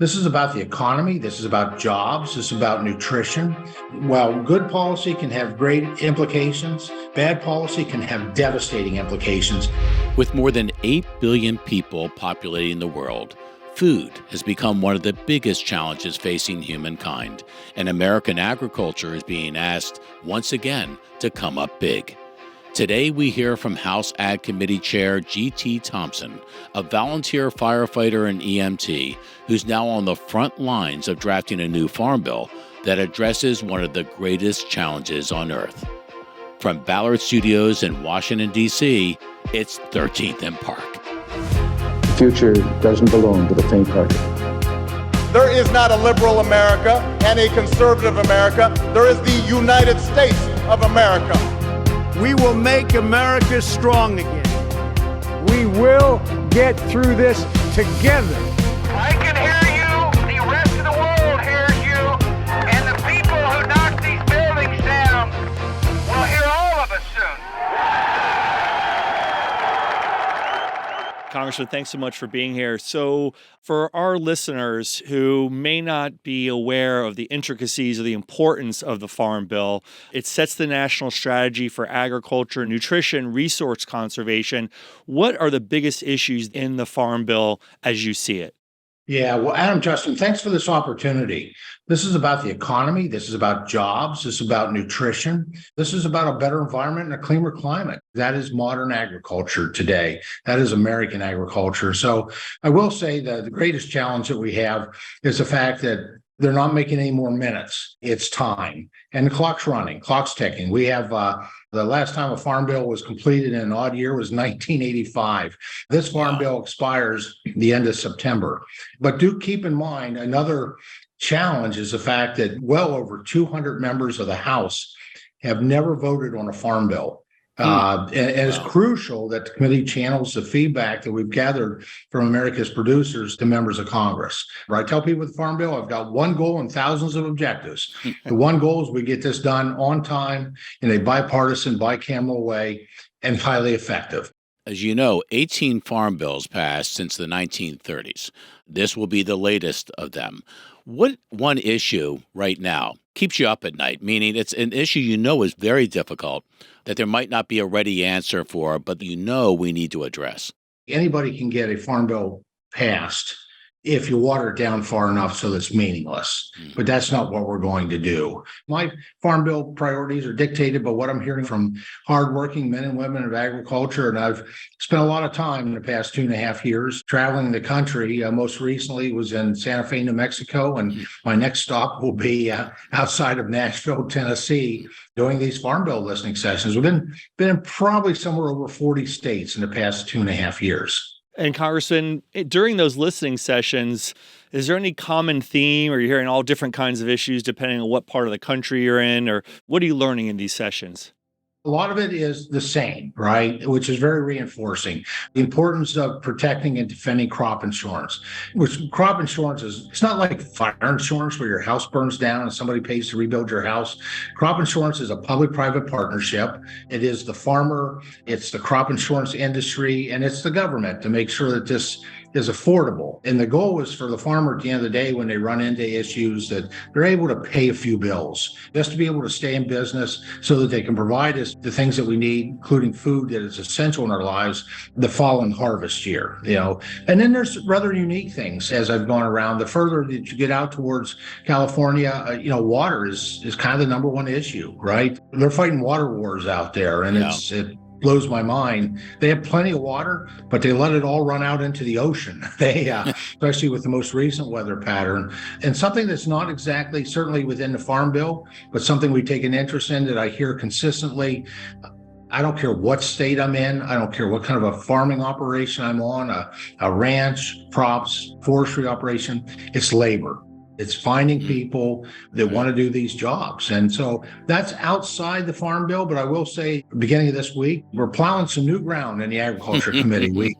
This is about the economy. This is about jobs. This is about nutrition. While good policy can have great implications, bad policy can have devastating implications. With more than 8 billion people populating the world, food has become one of the biggest challenges facing humankind, and American agriculture is being asked once again to come up big. Today, we hear from House Ag Committee Chair G.T. Thompson, a volunteer firefighter and EMT who's now on the front lines of drafting a new farm bill that addresses one of the greatest challenges on earth. From Ballard Studios in Washington, D.C., it's 13th and Park. The future doesn't belong to the faint-hearted. There is not a liberal America and a conservative America. There is the United States of America. We will make America strong again. We will get through this together. I can hear you, the rest of the world hears you, and the people who knock these buildings down will hear all of us soon. Congressman, thanks so much for being here. So for our listeners who may not be aware of the intricacies of the importance of the Farm Bill, it sets the national strategy for agriculture, nutrition, resource conservation. What are the biggest issues in the Farm Bill as you see it? Yeah, well, Adam, Justin, thanks for this opportunity. This is about the economy. This is about jobs. This is about nutrition. This is about a better environment and a cleaner climate. That is modern agriculture today. That is American agriculture. So I will say that the greatest challenge that we have is the fact that they're not making any more minutes. It's time. And the clock's running, clock's ticking. We have the last time a farm bill was completed in an odd year was 1985. This farm bill expires the end of September. But do keep in mind, another challenge is the fact that well over 200 members of the House have never voted on a farm bill. And it's crucial that the committee channels the feedback that we've gathered from America's producers to members of Congress. I tell people with the Farm Bill, I've got one goal and thousands of objectives. The one goal is we get this done on time in a bipartisan, bicameral way and highly effective. As you know, 18 farm bills passed since the 1930s. This will be the latest of them. What one issue right now keeps you up at night, meaning it's an issue you know is very difficult, that there might not be a ready answer for, but you know we need to address? Anybody can get a farm bill passed if you water it down far enough so that it's meaningless. But that's not what we're going to do. My farm bill priorities are dictated by what I'm hearing from hardworking men and women of agriculture. And I've spent a lot of time in the past 2.5 years traveling the country. Most recently was in Santa Fe, New Mexico. And my next stop will be outside of Nashville, Tennessee, doing these farm bill listening sessions. We've been in probably somewhere over 40 states in the past 2.5 years. And Congressman, during those listening sessions, is there any common theme, or you're hearing all different kinds of issues depending on what part of the country you're in, or what are you learning in these sessions? A lot of it is the same, right? Which is very reinforcing. The importance of protecting and defending crop insurance, which crop insurance is, it's not like fire insurance where your house burns down and somebody pays to rebuild your house. Crop insurance is a public-private partnership. It is the farmer, it's the crop insurance industry, and it's the government to make sure that this is affordable. And the goal is for the farmer at the end of the day, when they run into issues, that they're able to pay a few bills just to be able to stay in business so that they can provide us the things that we need, including food that is essential in our lives the following harvest year, And then there's rather unique things as I've gone around. The further that you get out towards California, water is kind of the number one issue, right? They're fighting water wars out there, and it blows my mind. They have plenty of water, but they let it all run out into the ocean. They, especially with the most recent weather pattern, and something that's not exactly certainly within the Farm Bill, but something we take an interest in that I hear consistently. I don't care what state I'm in. I don't care what kind of a farming operation I'm on, a ranch, crops, forestry operation. It's labor. It's finding people that want to do these jobs. And so that's outside the Farm Bill. But I will say, beginning of this week, we're plowing some new ground in the Agriculture Committee. We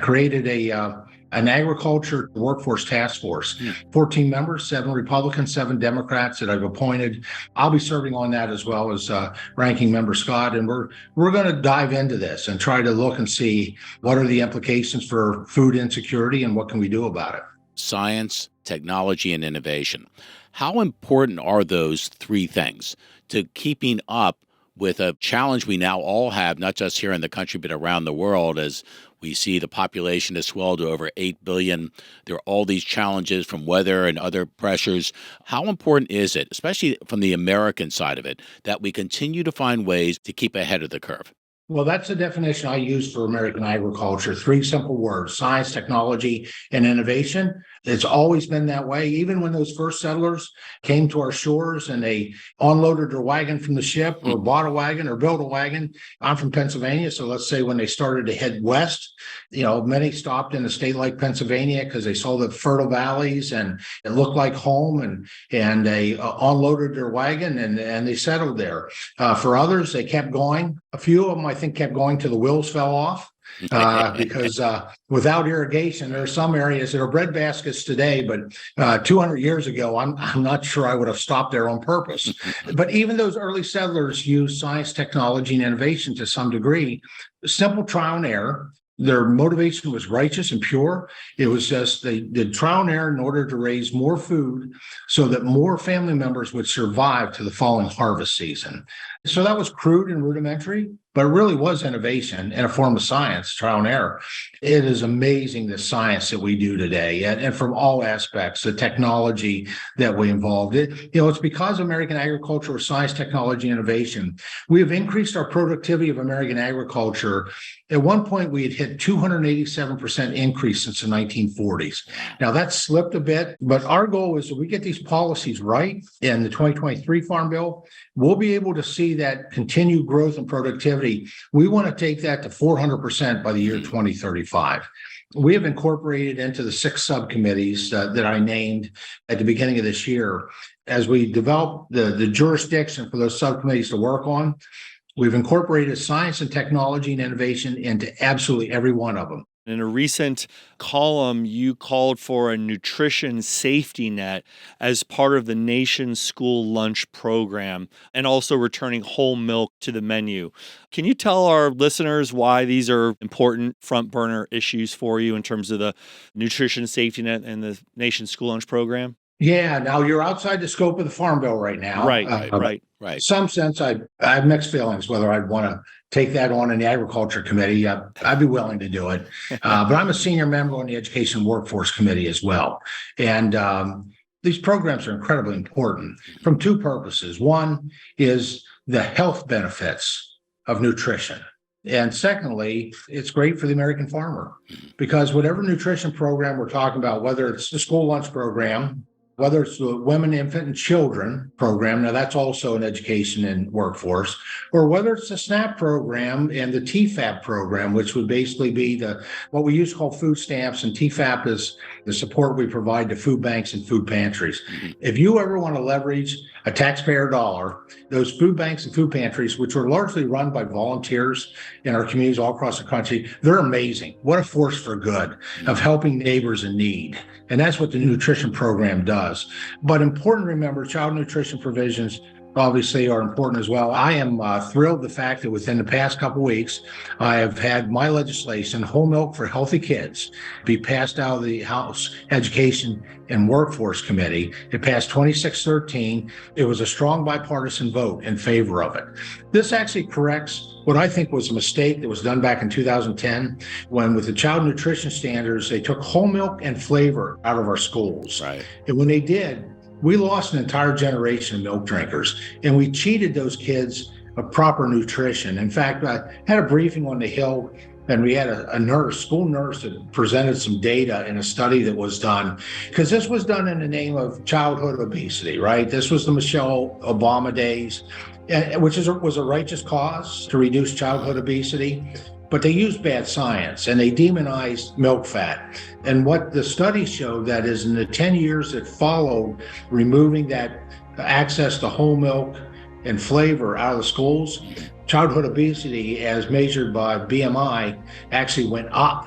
created an agriculture workforce task force, 14 members, 7 Republicans, 7 Democrats that I've appointed. I'll be serving on that as well as Ranking Member Scott. And we're going to dive into this and try to look and see what are the implications for food insecurity and what can we do about it. science, technology, and innovation. How important are those three things to keeping up with a challenge we now all have, not just here in the country, but around the world, as we see the population has swelled to over 8 billion. There are all these challenges from weather and other pressures. How important is it, especially from the American side of it, that we continue to find ways to keep ahead of the curve? Well, that's the definition I use for American agriculture. Three simple words: science, technology, and innovation. It's always been that way. Even when those first settlers came to our shores and they unloaded their wagon from the ship or bought a wagon or built a wagon. I'm from Pennsylvania. So let's say when they started to head west, many stopped in a state like Pennsylvania because they saw the fertile valleys and it looked like home, and they unloaded their wagon and they settled there. For others, they kept going. A few of them, I think, kept going till the wheels fell off. Because without irrigation, there are some areas that are breadbaskets today, but 200 years ago, I'm not sure I would have stopped there on purpose. But even those early settlers used science, technology, and innovation to some degree. Simple trial and error. Their motivation was righteous and pure. It was just they did trial and error in order to raise more food so that more family members would survive to the following harvest season. So that was crude and rudimentary, but it really was innovation in a form of science, trial and error. It is amazing the science that we do today, and from all aspects, the technology that we involved. It's because of American agriculture, science, technology, innovation. We have increased our productivity of American agriculture. At one point, we had hit 287% increase since the 1940s. Now that's slipped a bit, but our goal is if we get these policies right in the 2023 Farm Bill, we'll be able to see that continued growth and productivity. We want to take that to 400% by the year 2035. We have incorporated into the 6 subcommittees that I named at the beginning of this year. As we develop the jurisdiction for those subcommittees to work on, we've incorporated science and technology and innovation into absolutely every one of them. In a recent column, you called for a nutrition safety net as part of the nation's school lunch program and also returning whole milk to the menu. Can you tell our listeners why these are important front burner issues for you in terms of the nutrition safety net and the nation's school lunch program? Yeah, now you're outside the scope of the Farm Bill right now. Right. In some sense, I have mixed feelings whether I'd want to take that on in the Agriculture Committee. I'd be willing to do it. But I'm a senior member on the Education Workforce Committee as well. And these programs are incredibly important from two purposes. One is the health benefits of nutrition. And secondly, it's great for the American farmer because whatever nutrition program we're talking about, whether it's the school lunch program, whether it's the women, infant, and children program, now that's also an education and workforce, or whether it's the SNAP program and the TFAP program, which would basically be what we used to call food stamps, and TFAP is the support we provide to food banks and food pantries. If you ever want to leverage a taxpayer dollar, those food banks and food pantries, which are largely run by volunteers in our communities all across the country, they're amazing. What a force for good of helping neighbors in need. And that's what the nutrition program does. But important to remember, child nutrition provisions obviously are important as well. I am thrilled the fact that within the past couple of weeks, I have had my legislation, Whole Milk for Healthy Kids, be passed out of the House Education and Workforce Committee. It passed 2613. It was a strong bipartisan vote in favor of it. This actually corrects what I think was a mistake that was done back in 2010 when with the child nutrition standards, they took whole milk and flavor out of our schools. Right. And when they did, we lost an entire generation of milk drinkers, and we cheated those kids of proper nutrition. In fact, I had a briefing on the Hill, and we had a school nurse that presented some data in a study that was done, because this was done in the name of childhood obesity, right? This was the Michelle Obama days, which was a righteous cause to reduce childhood obesity. But they used bad science and they demonized milk fat. And what the study showed that is in the 10 years that followed removing that access to whole milk and flavor out of the schools, childhood obesity as measured by BMI actually went up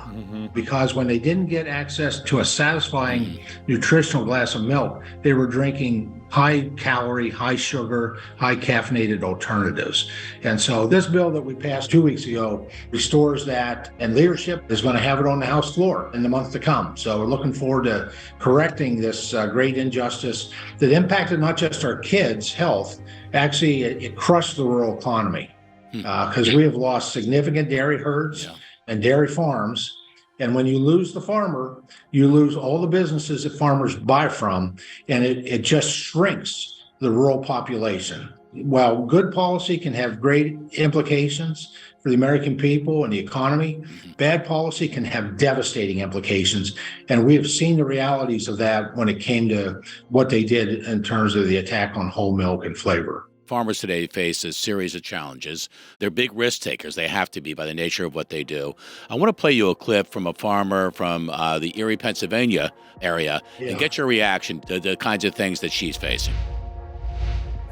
because when they didn't get access to a satisfying nutritional glass of milk, they were drinking high calorie, high sugar, high caffeinated alternatives. And so this bill that we passed 2 weeks ago restores that, and leadership is going to have it on the House floor in the month to come. So we're looking forward to correcting this great injustice that impacted not just our kids' health, actually it crushed the rural economy. Because we have lost significant dairy herds and dairy farms. And when you lose the farmer, you lose all the businesses that farmers buy from, and it just shrinks the rural population. While good policy can have great implications for the American people and the economy, bad policy can have devastating implications. And we have seen the realities of that when it came to what they did in terms of the attack on whole milk and flavor. Farmers today face a series of challenges. They're big risk takers. They have to be by the nature of what they do. I want to play you a clip from a farmer from the Erie, Pennsylvania area and get your reaction to the kinds of things that she's facing.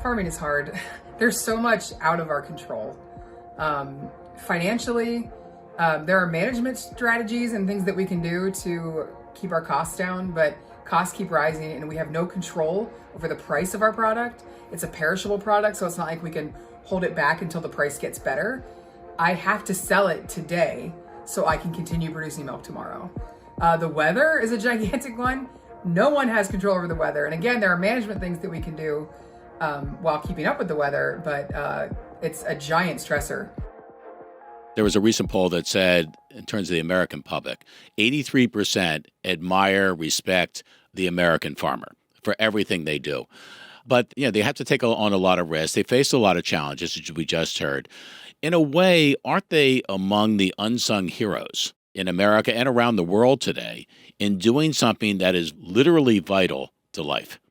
Farming is hard. There's so much out of our control. Financially, there are management strategies and things that we can do to keep our costs down, but costs keep rising and we have no control over the price of our product. It's a perishable product, so it's not like we can hold it back until the price gets better. I have to sell it today so I can continue producing milk tomorrow. The weather is a gigantic one. No one has control over the weather. And again, there are management things that we can do while keeping up with the weather, but it's a giant stressor. There was a recent poll that said, in terms of the American public, 83% admire, respect the American farmer for everything they do. But they have to take on a lot of risks. They face a lot of challenges, as we just heard. In a way, aren't they among the unsung heroes in America and around the world today in doing something that is literally vital to life?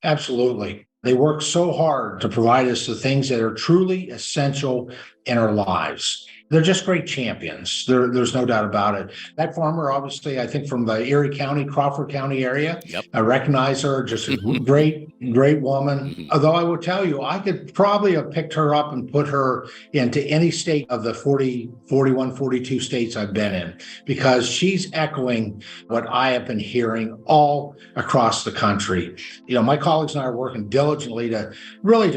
Absolutely. They work so hard to provide us the things that are truly essential in our lives. They're just great champions. There's no doubt about it. That farmer, obviously, I think from the Erie County, Crawford County area, I recognize her, just a great woman. Although I will tell you, I could probably have picked her up and put her into any state of the 40, 41, 42 states I've been in, because she's echoing what I have been hearing all across the country. My colleagues and I are working diligently to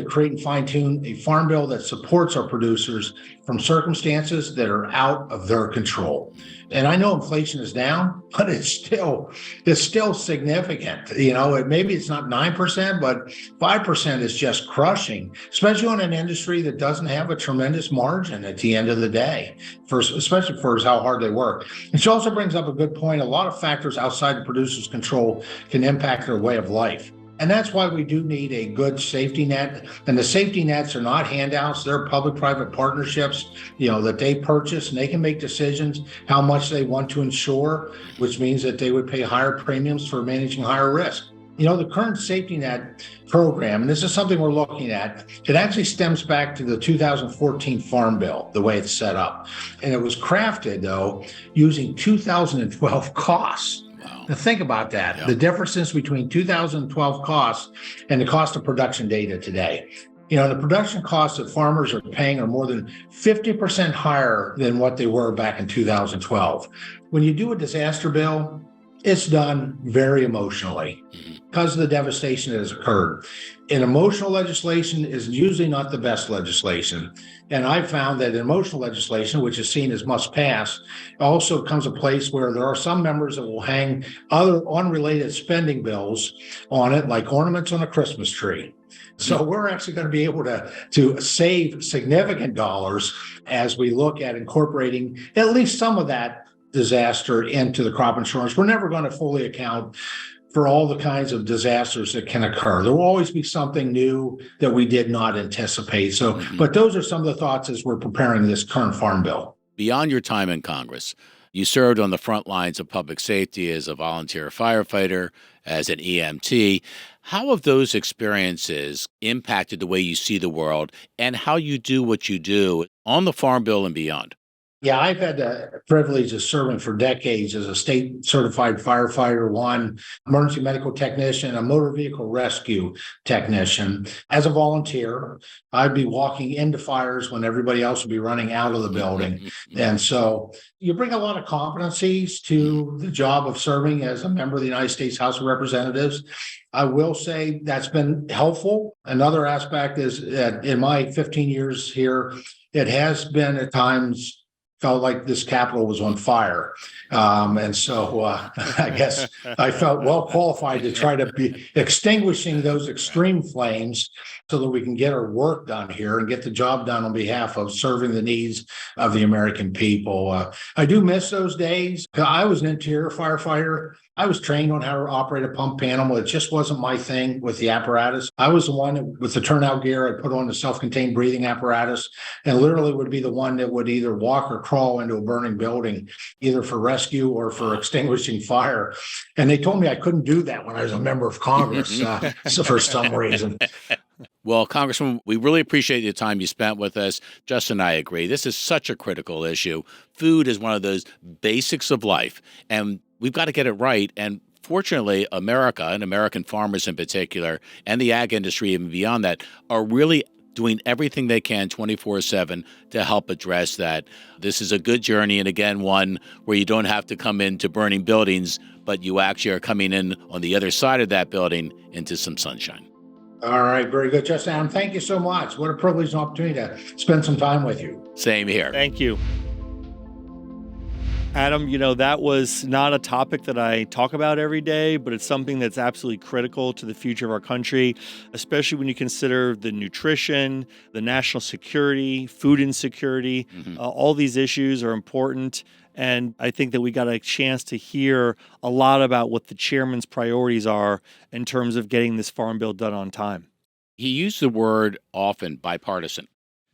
create and fine tune a farm bill that supports our producers from circumstances that are out of their control. And I know inflation is down, but it's still significant. Maybe it's not 9%, but 5% is just crushing, especially on an industry that doesn't have a tremendous margin at the end of the day, especially for how hard they work. And she also brings up a good point. A lot of factors outside the producer's control can impact their way of life. And that's why we do need a good safety net. And the safety nets are not handouts. They're public-private partnerships, that they purchase, and they can make decisions how much they want to insure, which means that they would pay higher premiums for managing higher risk. The current safety net program, and this is something we're looking at, it actually stems back to the 2014 Farm Bill, the way it's set up. And it was crafted, though, using 2012 costs. Now think about that, the differences between 2012 costs and the cost of production data today. The production costs that farmers are paying are more than 50% higher than what they were back in 2012. When you do a disaster bill, it's done very emotionally because of the devastation that has occurred. And emotional legislation is usually not the best legislation. And I've found that emotional legislation, which is seen as must pass, also comes a place where there are some members that will hang other unrelated spending bills on it, like ornaments on a Christmas tree. So we're actually going to be able to save significant dollars as we look at incorporating at least some of that disaster into the crop insurance. We're never going to fully account for all the kinds of disasters that can occur. There will always be something new that we did not anticipate. So, but those are some of the thoughts as we're preparing this current farm bill. Beyond your time in Congress, you served on the front lines of public safety as a volunteer firefighter, as an EMT. How have those experiences impacted the way you see the world and how you do what you do on the farm bill and beyond? Yeah, I've had the privilege of serving for decades as a state certified firefighter, one emergency medical technician, a motor vehicle rescue technician. As a volunteer, I'd be walking into fires when everybody else would be running out of the building. And so you bring a lot of competencies to the job of serving as a member of the United States House of Representatives. I will say that's been helpful. Another aspect is that in my 15 years here, it has been at times felt like this Capitol was on fire. And so I guess I felt well qualified to try to be extinguishing those extreme flames so that we can get our work done here and get the job done on behalf of serving the needs of the American people. I do miss those days. I was an interior firefighter. I was trained on how to operate a pump panel. It just wasn't my thing with the apparatus. I was the one with the turnout gear. I put on the self-contained breathing apparatus and literally would be the one that would either walk or crawl into a burning building, either for rescue or for extinguishing fire. And they told me I couldn't do that when I was a member of Congress so for some reason. Well, Congressman, we really appreciate the time you spent with us. Justin and I agree. This is such a critical issue. Food is one of those basics of life, and we've got to get it right. And fortunately, America and American farmers in particular, and the ag industry even beyond that, are really doing everything they can 24/7 to help address that. This is a good journey, and again, one where you don't have to come into burning buildings, but you actually are coming in on the other side of that building into some sunshine. All right, very good, Justin. Adam, thank you so much. What a privilege and opportunity to spend some time with you. Same here. Thank you. Adam, that was not a topic that I talk about every day, but it's something that's absolutely critical to the future of our country, especially when you consider the nutrition, the national security, food insecurity. All these issues are important. And I think that we got a chance to hear a lot about what the chairman's priorities are in terms of getting this farm bill done on time. He used the word often bipartisan.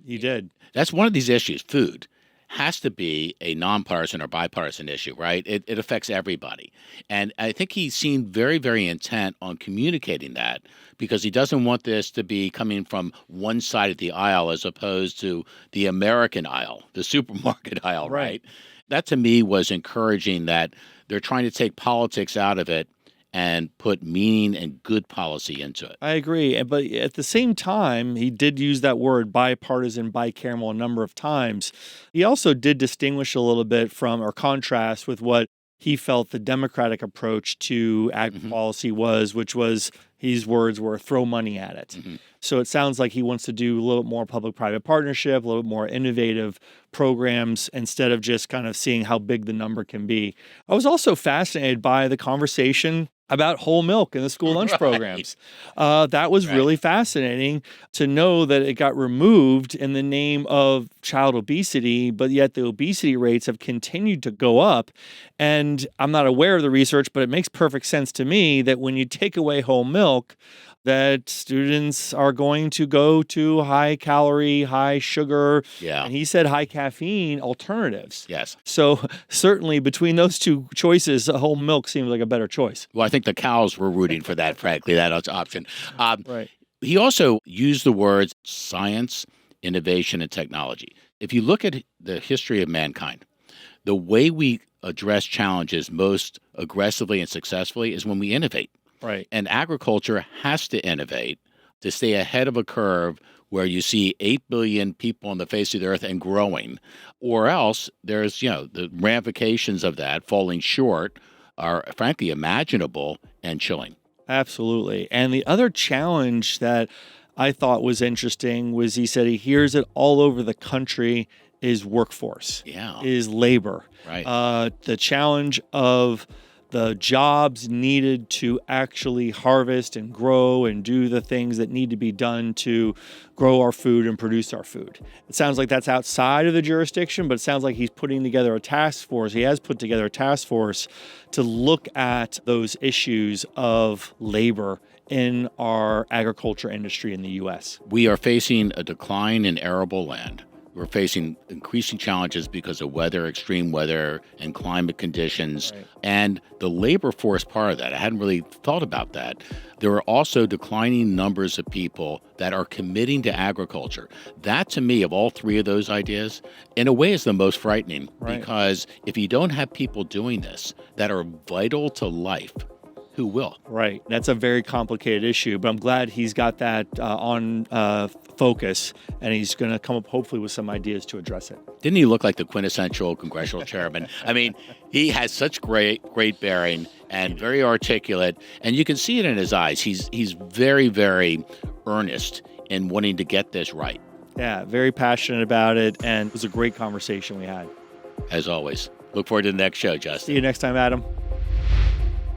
He did. That's one of these issues. Food has to be a nonpartisan or bipartisan issue, right? It affects everybody. And I think he seemed very, very intent on communicating that because he doesn't want this to be coming from one side of the aisle as opposed to the American aisle, the supermarket aisle, right? That to me was encouraging that they're trying to take politics out of it and put meaning and good policy into it. I agree. But at the same time, he did use that word bipartisan, bicameral a number of times. He also did distinguish a little bit from or contrast with what he felt the Democratic approach to ag policy was, which was, his words were, throw money at it. So it sounds like he wants to do a little more public-private partnership, a little more innovative programs instead of just kind of seeing how big the number can be. I was also fascinated by the conversation about whole milk in the school lunch programs. That was really fascinating to know that it got removed in the name of child obesity, but yet the obesity rates have continued to go up. And I'm not aware of the research, but it makes perfect sense to me that when you take away whole milk, that students are going to go to high calorie, high sugar, and he said high caffeine alternatives. Yes. So certainly between those two choices, whole milk seems like a better choice. Well, I think the cows were rooting for that, frankly, that option. Right. He also used the words science, innovation, and technology. If you look at the history of mankind, the way we address challenges most aggressively and successfully is when we innovate. Right. And agriculture has to innovate to stay ahead of a curve where you see 8 billion people on the face of the earth and growing, or else there's, the ramifications of that falling short are frankly imaginable and chilling. Absolutely. And the other challenge that I thought was interesting was he said he hears it all over the country is workforce, is labor. Right. The challenge of the jobs needed to actually harvest and grow and do the things that need to be done to grow our food and produce our food. It sounds like that's outside of the jurisdiction, but it sounds like he's putting together a task force. He has put together a task force to look at those issues of labor in our agriculture industry in the U.S. We are facing a decline in arable land. We're facing increasing challenges because of weather, extreme weather, and climate conditions. Right. And the labor force part of that, I hadn't really thought about that. There are also declining numbers of people that are committing to agriculture. That, to me, of all three of those ideas, in a way is the most frightening. Right. Because if you don't have people doing this that are vital to life, who will? Right. That's a very complicated issue, but I'm glad he's got that on focus, and he's going to come up hopefully with some ideas to address it. Didn't he look like the quintessential congressional chairman? I mean, he has such great bearing and very articulate, and you can see it in his eyes. He's very, very earnest in wanting to get this right. Yeah, very passionate about it, and it was a great conversation we had. As always. Look forward to the next show, Justin. See you next time, Adam.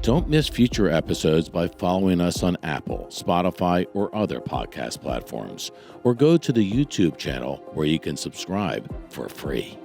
Don't miss future episodes by following us on Apple, Spotify, or other podcast platforms, or go to the YouTube channel where you can subscribe for free.